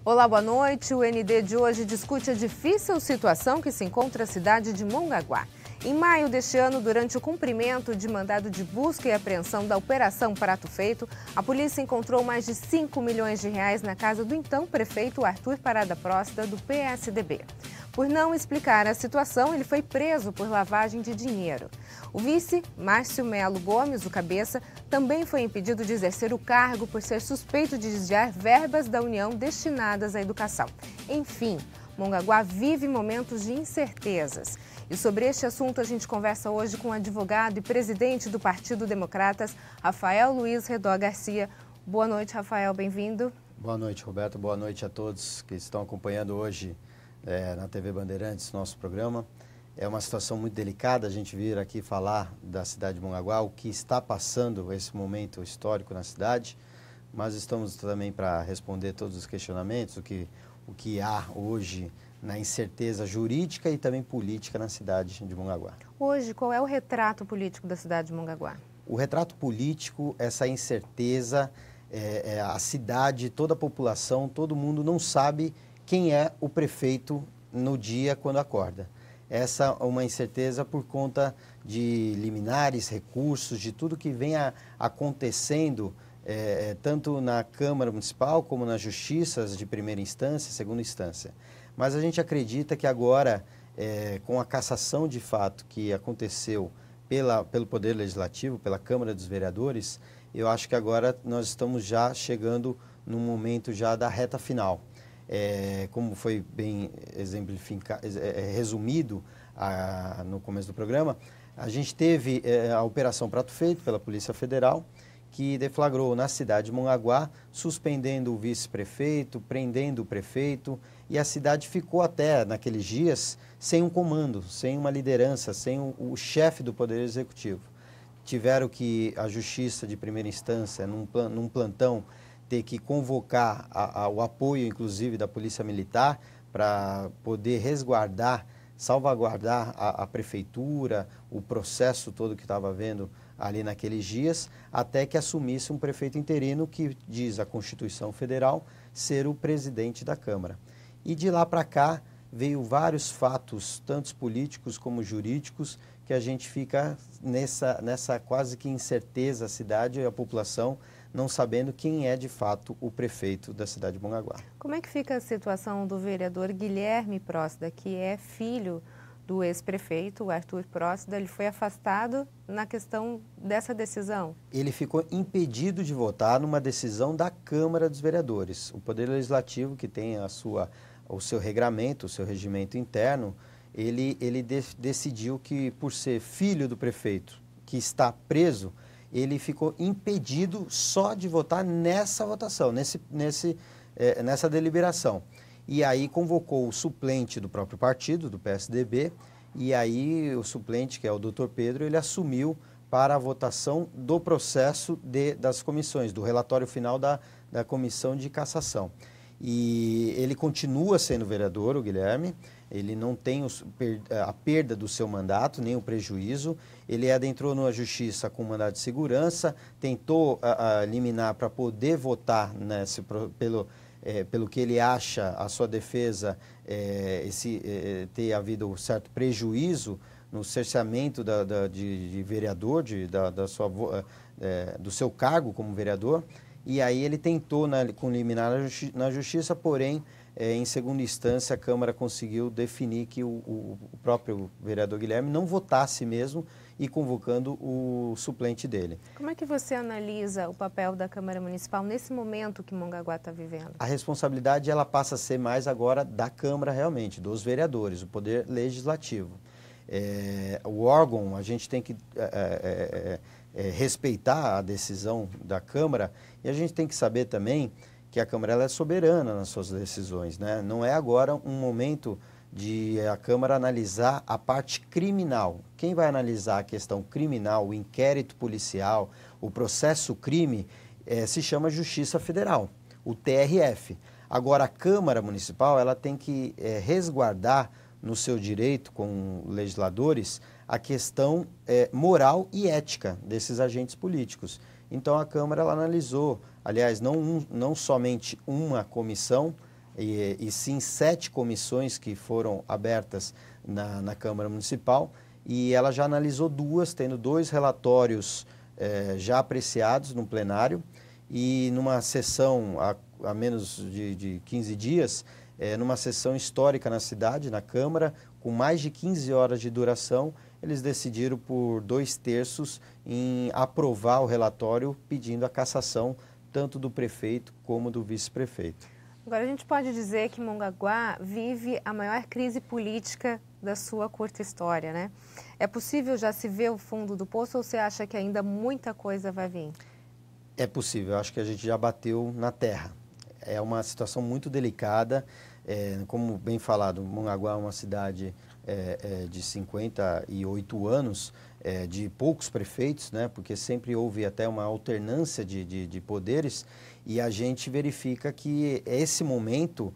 Olá, boa noite. O ND de hoje discute a difícil situação que se encontra a cidade de Mongaguá. Em maio deste ano, durante o cumprimento de mandado de busca e apreensão da Operação Prato Feito, a polícia encontrou mais de 5 milhões de reais na casa do então prefeito Arthur Parada Próstida, do PSDB. Por não explicar a situação, ele foi preso por lavagem de dinheiro. O vice, Márcio Melo Gomes, o cabeça, também foi impedido de exercer o cargo por ser suspeito de desviar verbas da União destinadas à educação. Enfim, Mongaguá vive momentos de incertezas. E sobre este assunto a gente conversa hoje com o advogado e presidente do Partido Democratas, Rafael Luiz Redó Garcia. Boa noite, Rafael, bem-vindo. Boa noite, Roberto. Boa noite a todos que estão acompanhando hoje na TV Bandeirantes, nosso programa. É uma situação muito delicada a gente vir aqui falar da cidade de Mongaguá, o que está passando esse momento histórico na cidade, mas estamos também para responder todos os questionamentos, o que há hoje na incerteza jurídica e também política na cidade de Mongaguá. Hoje, qual é o retrato político da cidade de Mongaguá? O retrato político, essa incerteza, a cidade, toda a população, todo mundo não sabe quem é o prefeito no dia quando acorda. Essa é uma incerteza por conta de liminares, recursos, de tudo que vem acontecendo, tanto na Câmara Municipal como nas justiças de primeira instância e segunda instância. Mas a gente acredita que agora, com a cassação de fato que aconteceu pelo Poder Legislativo, pela Câmara dos Vereadores, eu acho que agora nós estamos já chegando no momento já da reta final. Como foi bem resumido no começo do programa, a gente teve a Operação Prato Feito pela Polícia Federal, que deflagrou na cidade de Mongaguá, suspendendo o vice-prefeito, prendendo o prefeito, e a cidade ficou até naqueles dias sem um comando, sem uma liderança, sem o chefe do Poder Executivo. Tiveram que a Justiça de primeira instância, num plantão, ter que convocar o apoio, inclusive, da Polícia Militar para poder resguardar, salvaguardar a prefeitura, o processo todo que estava havendo ali naqueles dias, até que assumisse um prefeito interino que diz a Constituição Federal ser o presidente da Câmara. E de lá para cá veio vários fatos, tanto políticos como jurídicos, que a gente fica nessa quase que incerteza, a cidade e a população, não sabendo quem é de fato o prefeito da cidade de Mongaguá. Como é que fica a situação do vereador Guilherme Próstida, que é filho do ex-prefeito, Arthur Próstida? Ele foi afastado na questão dessa decisão? Ele ficou impedido de votar numa decisão da Câmara dos Vereadores. O Poder Legislativo, que tem o seu regramento, o seu regimento interno, ele decidiu que, por ser filho do prefeito que está preso, ele ficou impedido só de votar nessa votação, nessa deliberação. E aí convocou o suplente do próprio partido, do PSDB, e aí o suplente, que é o Dr. Pedro, ele assumiu para a votação do processo das comissões, do relatório final da comissão de cassação. E ele continua sendo vereador, o Guilherme, ele não tem a perda do seu mandato, nem o prejuízo. Ele adentrou na justiça com mandado de segurança, tentou liminar para poder votar pelo que ele acha, a sua defesa, ter havido um certo prejuízo no cerceamento de vereador, do seu cargo como vereador. E aí ele tentou com liminar na justiça, porém, em segunda instância, a Câmara conseguiu definir que o próprio vereador Guilherme não votasse mesmo e convocando o suplente dele. Como é que você analisa o papel da Câmara Municipal nesse momento que Mongaguá está vivendo? A responsabilidade ela passa a ser mais agora da Câmara realmente, dos vereadores, o Poder Legislativo. O órgão, a gente tem que respeitar a decisão da Câmara e a gente tem que saber também que a Câmara ela é soberana nas suas decisões, né? Não é agora um momento de a Câmara analisar a parte criminal. Quem vai analisar a questão criminal, o inquérito policial, o processo crime, se chama Justiça Federal, o TRF. Agora, a Câmara Municipal ela tem que resguardar no seu direito com legisladores a questão moral e ética desses agentes políticos. Então, a Câmara ela analisou, aliás, não somente uma comissão e sim 7 comissões que foram abertas na Câmara Municipal, e ela já analisou 2, tendo 2 relatórios já apreciados no plenário, e numa sessão há menos de 15 dias, numa sessão histórica na cidade, na Câmara, com mais de 15 horas de duração, eles decidiram por 2/3 em aprovar o relatório pedindo a cassação tanto do prefeito como do vice-prefeito. Agora, a gente pode dizer que Mongaguá vive a maior crise política da sua curta história, né? É possível já se ver o fundo do poço ou você acha que ainda muita coisa vai vir? É possível, acho que a gente já bateu na terra. É uma situação muito delicada, como bem falado, Mongaguá é uma cidade de 58 anos, de poucos prefeitos, né, porque sempre houve até uma alternância de poderes, e a gente verifica que esse momento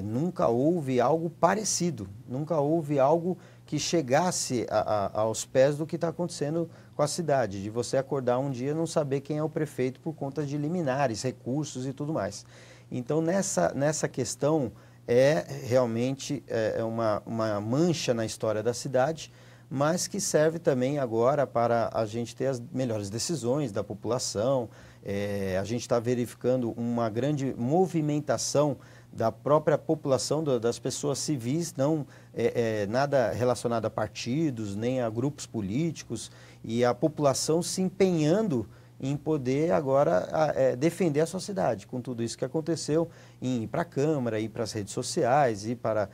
nunca houve algo parecido, nunca houve algo que chegasse aos pés do que está acontecendo com a cidade, de você acordar um dia e não saber quem é o prefeito por conta de liminares, recursos e tudo mais. Então, nessa questão, realmente uma mancha na história da cidade, mas que serve também agora para a gente ter as melhores decisões da população. A gente está verificando uma grande movimentação da própria população, das pessoas civis, não nada relacionado a partidos, nem a grupos políticos, e a população se empenhando em poder agora defender a sua cidade, com tudo isso que aconteceu, em ir para a Câmara, ir para as redes sociais, ir para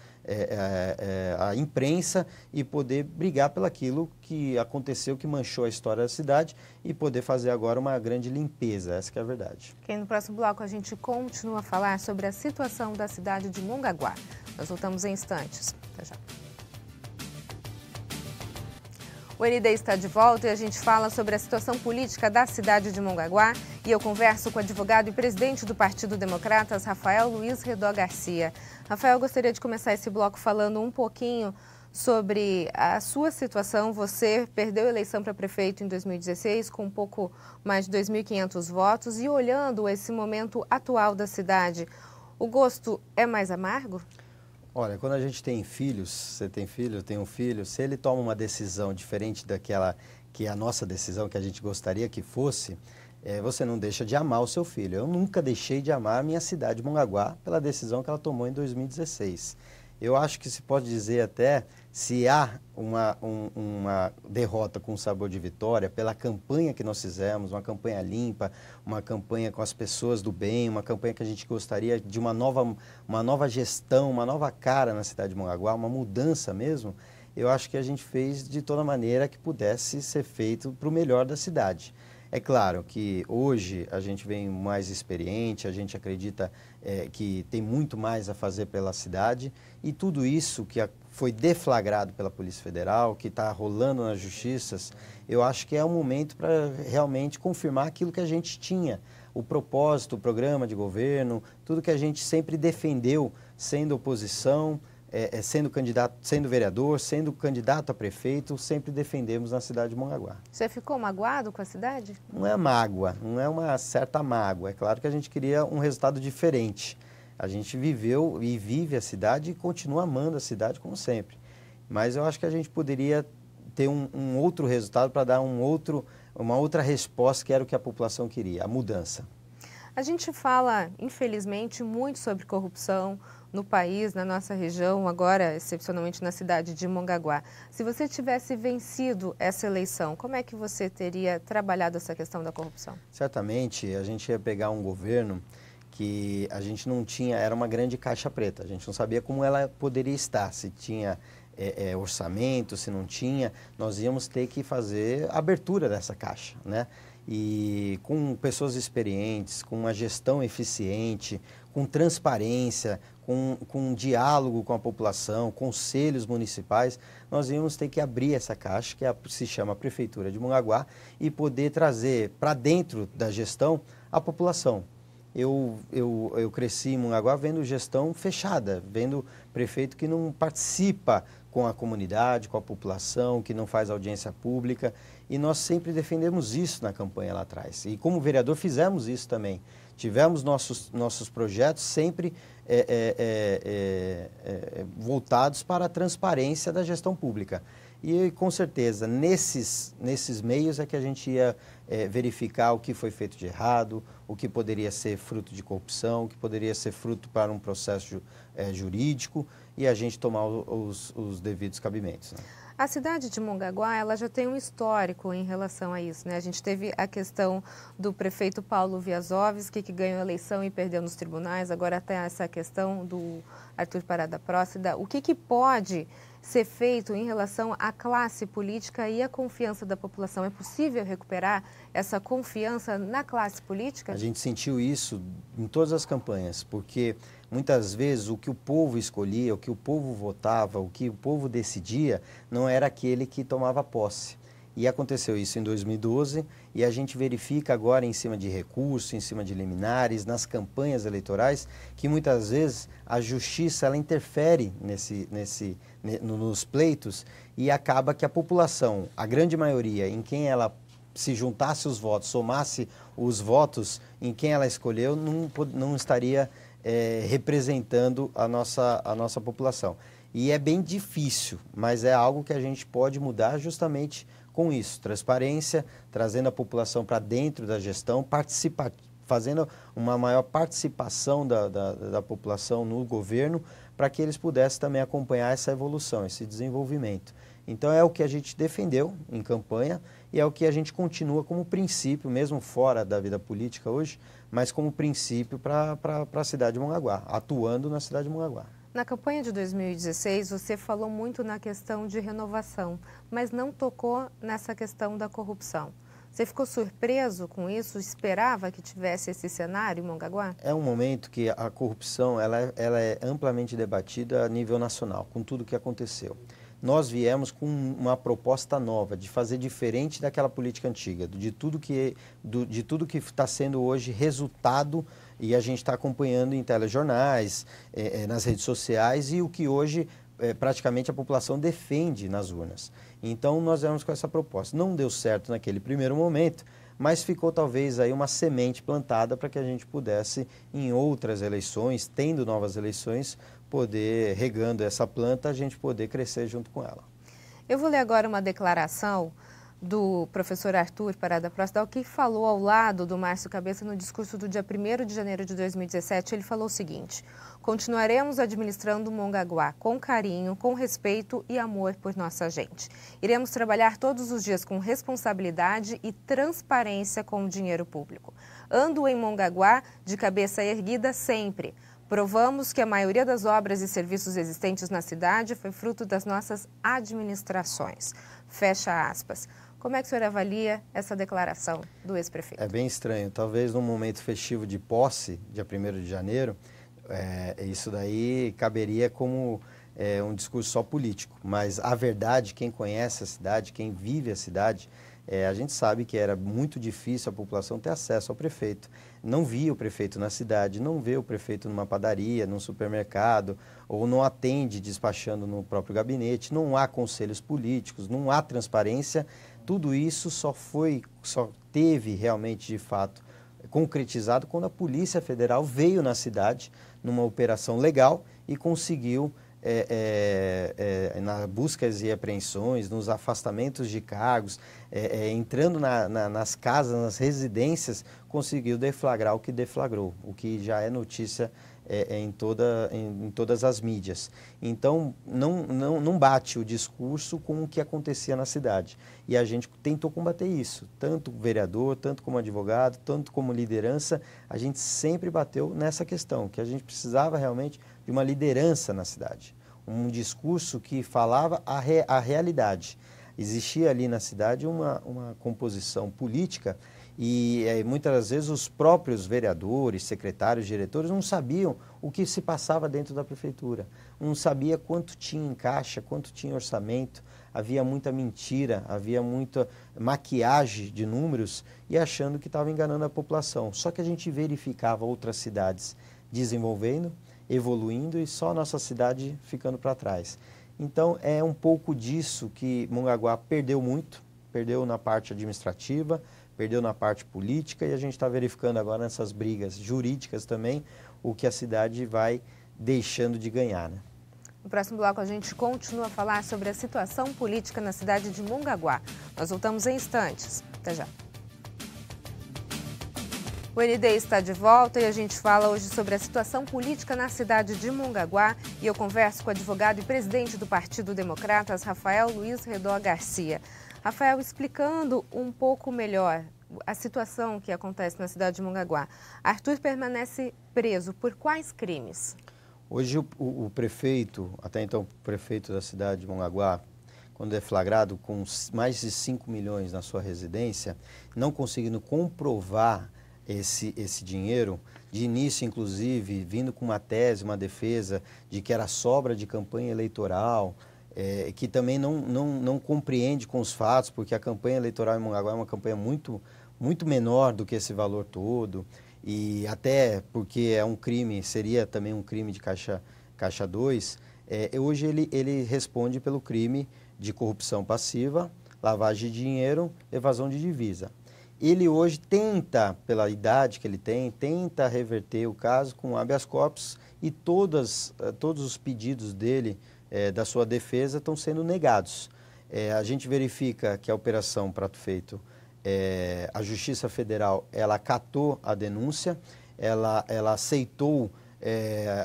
a imprensa e poder brigar pelo aquilo que aconteceu, que manchou a história da cidade, e poder fazer agora uma grande limpeza, essa que é a verdade. Okay, no próximo bloco a gente continua a falar sobre a situação da cidade de Mongaguá. Nós voltamos em instantes. Até já. O ND está de volta e a gente fala sobre a situação política da cidade de Mongaguá, e eu converso com o advogado e presidente do Partido Democratas, Rafael Luiz Redó Garcia. Rafael, eu gostaria de começar esse bloco falando um pouquinho sobre a sua situação. Você perdeu a eleição para prefeito em 2016 com um pouco mais de 2.500 votos, e olhando esse momento atual da cidade, o gosto é mais amargo? Olha, quando a gente tem filhos, você tem filho, eu tenho um filho, se ele toma uma decisão diferente daquela que é a nossa decisão, que a gente gostaria que fosse, você não deixa de amar o seu filho. Eu nunca deixei de amar a minha cidade, Mongaguá, pela decisão que ela tomou em 2016. Eu acho que se pode dizer até, se há uma derrota com sabor de vitória, pela campanha que nós fizemos, uma campanha limpa, uma campanha com as pessoas do bem, uma campanha que a gente gostaria de uma nova gestão, uma nova cara na cidade de Mongaguá, uma mudança mesmo, eu acho que a gente fez de toda maneira que pudesse ser feito para o melhor da cidade. É claro que hoje a gente vem mais experiente, a gente acredita que tem muito mais a fazer pela cidade, e tudo isso que foi deflagrado pela Polícia Federal, que está rolando nas justiças, eu acho que é um momento para realmente confirmar aquilo que a gente tinha, o propósito, o programa de governo, tudo que a gente sempre defendeu, sendo oposição, sendo candidato, sendo vereador, sendo candidato a prefeito, sempre defendemos na cidade de Mongaguá. Você ficou magoado com a cidade? Não é mágoa, não é uma certa mágoa. É claro que a gente queria um resultado diferente. A gente viveu e vive a cidade e continua amando a cidade como sempre. Mas eu acho que a gente poderia ter um outro resultado para dar uma outra resposta, que era o que a população queria, a mudança. A gente fala, infelizmente, muito sobre corrupção no país, na nossa região, agora excepcionalmente na cidade de Mongaguá. Se você tivesse vencido essa eleição, como é que você teria trabalhado essa questão da corrupção? Certamente a gente ia pegar um governo que a gente não tinha, era uma grande caixa preta, a gente não sabia como ela poderia estar, se tinha orçamento, se não tinha, nós íamos ter que fazer a abertura dessa caixa, né? E com pessoas experientes, com uma gestão eficiente, com transparência, com diálogo com a população, conselhos municipais, nós íamos ter que abrir essa caixa, que se chama Prefeitura de Mongaguá, e poder trazer para dentro da gestão a população. Eu cresci em Mongaguá vendo gestão fechada, vendo prefeito que não participa com a comunidade, com a população, que não faz audiência pública, e nós sempre defendemos isso na campanha lá atrás. E como vereador fizemos isso também. Tivemos nossos projetos sempre voltados para a transparência da gestão pública. E, com certeza, nesses meios é que a gente ia verificar o que foi feito de errado, o que poderia ser fruto de corrupção, o que poderia ser fruto para um processo jurídico e a gente tomar os devidos cabimentos, né? A cidade de Mongaguá, ela já tem um histórico em relação a isso, né? A gente teve a questão do prefeito Paulo Wiazowski, que ganhou a eleição e perdeu nos tribunais, agora tem essa questão do Arthur Parada Próstida. O que pode ser feito em relação à classe política e à confiança da população? É possível recuperar essa confiança na classe política? A gente sentiu isso em todas as campanhas, porque muitas vezes o que o povo escolhia, o que o povo votava, o que o povo decidia, não era aquele que tomava posse. E aconteceu isso em 2012 e a gente verifica agora em cima de recursos, em cima de liminares, nas campanhas eleitorais, que muitas vezes a justiça ela interfere nos pleitos e acaba que a população, a grande maioria, em quem ela se juntasse os votos, somasse os votos em quem ela escolheu, não estaria representando a nossa população. E é bem difícil, mas é algo que a gente pode mudar justamente com isso, transparência, trazendo a população para dentro da gestão, fazendo uma maior participação da população no governo, para que eles pudessem também acompanhar essa evolução, esse desenvolvimento. Então é o que a gente defendeu em campanha e é o que a gente continua como princípio, mesmo fora da vida política hoje, mas como princípio para a cidade de Mongaguá, atuando na cidade de Mongaguá. Na campanha de 2016, você falou muito na questão de renovação, mas não tocou nessa questão da corrupção. Você ficou surpreso com isso? Esperava que tivesse esse cenário em Mongaguá? É um momento que a corrupção ela é amplamente debatida a nível nacional, com tudo o que aconteceu. Nós viemos com uma proposta nova, de fazer diferente daquela política antiga, de tudo que está sendo hoje resultado e a gente está acompanhando em telejornais, nas redes sociais e o que hoje praticamente a população defende nas urnas. Então nós viemos com essa proposta. Não deu certo naquele primeiro momento, mas ficou talvez aí uma semente plantada para que a gente pudesse, em outras eleições, tendo novas eleições, poder, regando essa planta, a gente poder crescer junto com ela. Eu vou ler agora uma declaração do professor Arthur Parada Próstida, que falou ao lado do Márcio Cabeça no discurso do dia 1º de janeiro de 2017. Ele falou o seguinte: continuaremos administrando Mongaguá com carinho, com respeito e amor por nossa gente. Iremos trabalhar todos os dias com responsabilidade e transparência com o dinheiro público. Ando em Mongaguá de cabeça erguida sempre. Provamos que a maioria das obras e serviços existentes na cidade foi fruto das nossas administrações. Fecha aspas. Como é que o senhor avalia essa declaração do ex-prefeito? É bem estranho. Talvez num momento festivo de posse, dia 1º de janeiro, isso daí caberia como um discurso só político. Mas a verdade, quem conhece a cidade, quem vive a cidade, a gente sabe que era muito difícil a população ter acesso ao prefeito. Não via o prefeito na cidade, não vê o prefeito numa padaria, num supermercado, ou não atende despachando no próprio gabinete, não há conselhos políticos, não há transparência. Tudo isso só teve realmente, de fato, concretizado quando a Polícia Federal veio na cidade numa operação legal e conseguiu, nas buscas e apreensões, nos afastamentos de cargos, entrando nas casas, nas residências, conseguiu deflagrar o que deflagrou, o que já é notícia em todas as mídias. Então, não bate o discurso com o que acontecia na cidade. E a gente tentou combater isso, tanto vereador, tanto como advogado, tanto como liderança, a gente sempre bateu nessa questão, que a gente precisava realmente de uma liderança na cidade. Um discurso que falava a realidade. Existia ali na cidade uma composição política e muitas das vezes os próprios vereadores, secretários, diretores não sabiam o que se passava dentro da prefeitura. Não sabia quanto tinha em caixa, quanto tinha orçamento, havia muita mentira, havia muita maquiagem de números e achando que estava enganando a população. Só que a gente verificava outras cidades desenvolvendo, evoluindo e só a nossa cidade ficando para trás. Então é um pouco disso que Mongaguá perdeu muito, perdeu na parte administrativa, perdeu na parte política e a gente está verificando agora nessas brigas jurídicas também o que a cidade vai deixando de ganhar, né? No próximo bloco, a gente continua a falar sobre a situação política na cidade de Mongaguá. Nós voltamos em instantes. Até já. O ND está de volta e a gente fala hoje sobre a situação política na cidade de Mongaguá. E eu converso com o advogado e presidente do Partido Democratas, Rafael Luiz Redó Garcia. Rafael, explicando um pouco melhor a situação que acontece na cidade de Mongaguá. Arthur permanece preso por quais crimes? Hoje o prefeito, até então o prefeito da cidade de Mongaguá, quando é flagrado com mais de 5 milhões na sua residência, não conseguindo comprovar esse dinheiro, de início inclusive vindo com uma tese, uma defesa de que era sobra de campanha eleitoral, que também não compreende com os fatos, porque a campanha eleitoral em Mongaguá é uma campanha muito menor do que esse valor todo, e até porque é um crime, seria também um crime de caixa 2, hoje ele responde pelo crime de corrupção passiva, lavagem de dinheiro, evasão de divisa. Ele hoje tenta, pela idade que ele tem, tenta reverter o caso com habeas corpus e todos os pedidos dele, da sua defesa, estão sendo negados. A gente verifica que a Operação Prato Feito, a Justiça Federal, ela acatou a denúncia, ela aceitou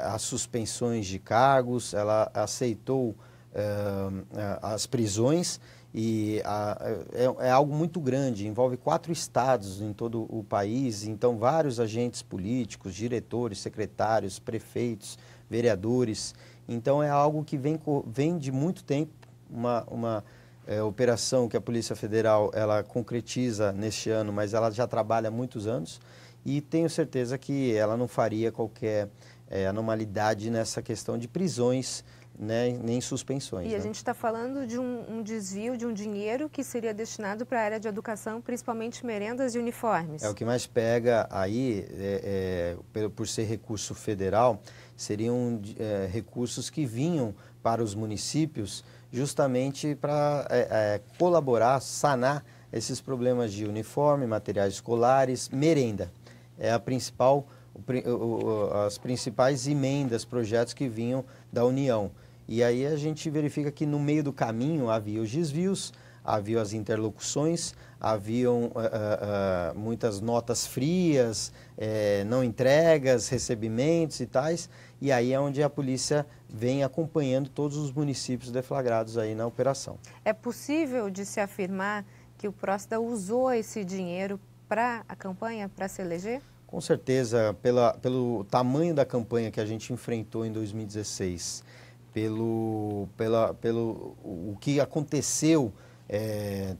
as suspensões de cargos, ela aceitou as prisões, e é algo muito grande, envolve 4 estados em todo o país, então vários agentes políticos, diretores, secretários, prefeitos, vereadores. Então é algo que vem de muito tempo, uma operação que a Polícia Federal ela concretiza neste ano, mas ela já trabalha há muitos anos e tenho certeza que ela não faria qualquer anormalidade nessa questão de prisões, né, nem suspensões. E a gente está falando de um desvio de um dinheiro que seria destinado para a área de educação, principalmente merendas e uniformes. O que mais pega aí, por ser recurso federal, seriam recursos que vinham para os municípios justamente para colaborar, sanar esses problemas de uniforme, materiais escolares, merenda. É a principal, as principais emendas, projetos que vinham da União. E aí a gente verifica que no meio do caminho havia os desvios, havia as interlocuções, haviam muitas notas frias, não entregas, recebimentos e tais, e aí é onde a polícia vem acompanhando todos os municípios deflagrados aí na operação. É possível de se afirmar que o Próstida usou esse dinheiro para a campanha, para se eleger? Com certeza, pelo tamanho da campanha que a gente enfrentou em 2016, pelo o que aconteceu,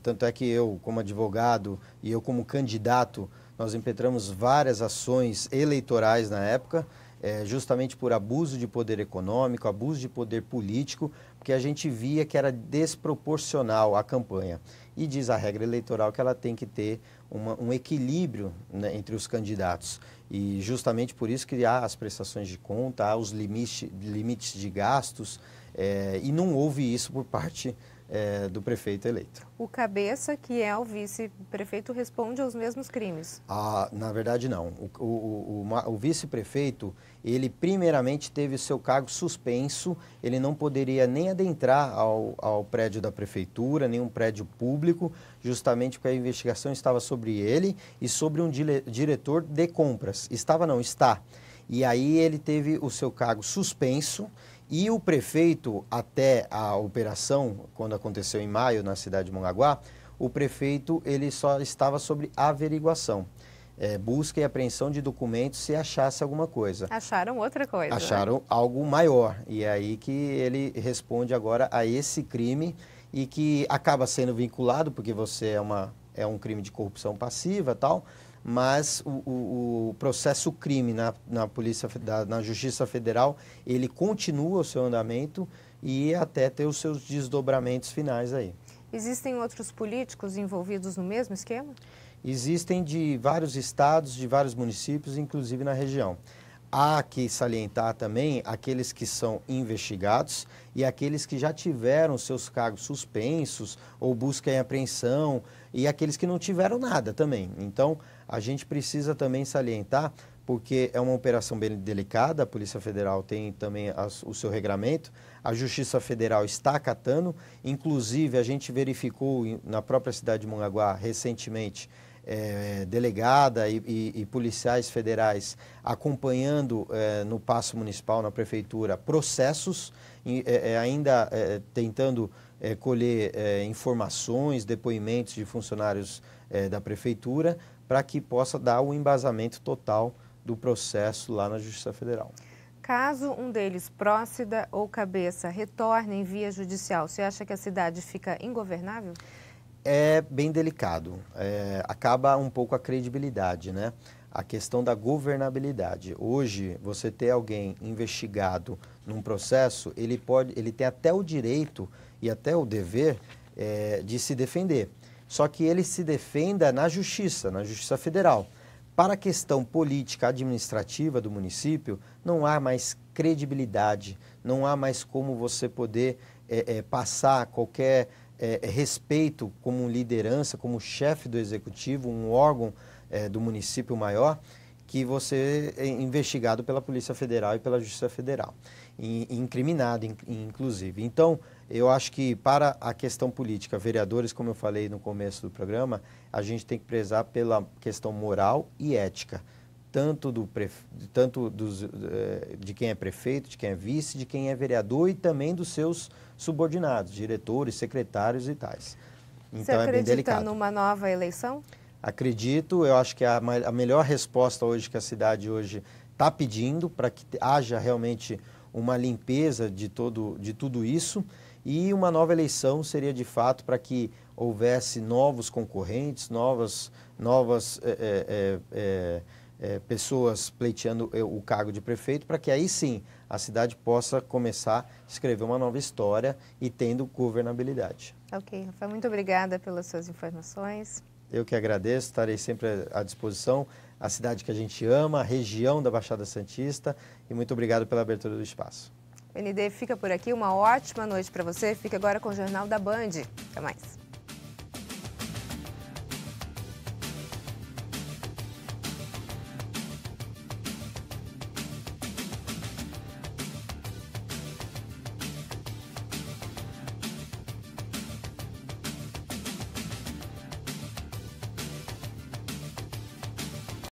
tanto é que eu, como advogado, e eu como candidato, nós impetramos várias ações eleitorais na época, justamente por abuso de poder econômico, abuso de poder político, porque a gente via que era desproporcional a campanha. E diz a regra eleitoral que ela tem que ter um equilíbrio, né, entre os candidatos. E justamente por isso que há as prestações de conta, há os limites de gastos, e não houve isso por parte do prefeito eleito. O Cabeça, que é o vice-prefeito, responde aos mesmos crimes? Na verdade, não. O vice-prefeito, ele primeiramente teve o seu cargo suspenso, ele não poderia nem adentrar ao prédio da prefeitura, nenhum prédio público, justamente porque a investigação estava sobre ele e sobre um diretor de compras. Está. E aí ele teve o seu cargo suspenso. E o prefeito, até a operação, quando aconteceu em maio na cidade de Mongaguá, o prefeito ele só estava sobre averiguação, busca e apreensão de documentos se achasse alguma coisa. Acharam outra coisa. Acharam, né, algo maior, e é aí que ele responde agora a esse crime e que acaba sendo vinculado, porque você é um crime de corrupção passiva e tal, mas o processo crime na Justiça Federal, ele continua o seu andamento e até ter os seus desdobramentos finais aí. Existem outros políticos envolvidos no mesmo esquema? Existem de vários estados, de vários municípios, inclusive na região. há que salientar também aqueles que são investigados e aqueles que já tiveram seus cargos suspensos ou busca e apreensão e aqueles que não tiveram nada também. Então, a gente precisa também salientar, porque é uma operação bem delicada, a Polícia Federal tem também o seu regramento, a Justiça Federal está acatando, inclusive a gente verificou na própria cidade de Mongaguá recentemente, delegada e policiais federais acompanhando no Paço Municipal, na Prefeitura, processos, ainda tentando colher informações, depoimentos de funcionários da Prefeitura, para que possa dar o embasamento total do processo lá na Justiça Federal. Caso um deles, Prócida ou Cabeça, retorne em via judicial, você acha que a cidade fica ingovernável? É bem delicado, acaba um pouco a credibilidade, né? A questão da governabilidade. Hoje, você ter alguém investigado num processo, ele tem até o direito e até o dever de se defender. Só que ele se defenda na Justiça Federal. Para a questão política administrativa do município, não há mais credibilidade, não há mais como você poder passar qualquer respeito como liderança, como chefe do executivo, um órgão do município maior, que você é investigado pela Polícia Federal e pela Justiça Federal, incriminado, inclusive. Então, eu acho que para a questão política, vereadores, como eu falei no começo do programa, a gente tem que prezar pela questão moral e ética, tanto de quem é prefeito, de quem é vice, de quem é vereador e também dos seus subordinados, diretores, secretários e tais. Então, você acredita numa nova eleição? Acredito, eu acho que a melhor resposta hoje que a cidade hoje está pedindo para que haja realmente uma limpeza de tudo isso, e uma nova eleição seria de fato para que houvesse novos concorrentes, novas pessoas pleiteando o cargo de prefeito, para que aí sim a cidade possa começar a escrever uma nova história e tendo governabilidade. Ok, Rafael, muito obrigada pelas suas informações. Eu que agradeço, estarei sempre à disposição. A cidade que a gente ama, a região da Baixada Santista, e muito obrigado pela abertura do espaço. O ND fica por aqui, uma ótima noite para você. Fica agora com o Jornal da Band. Até mais.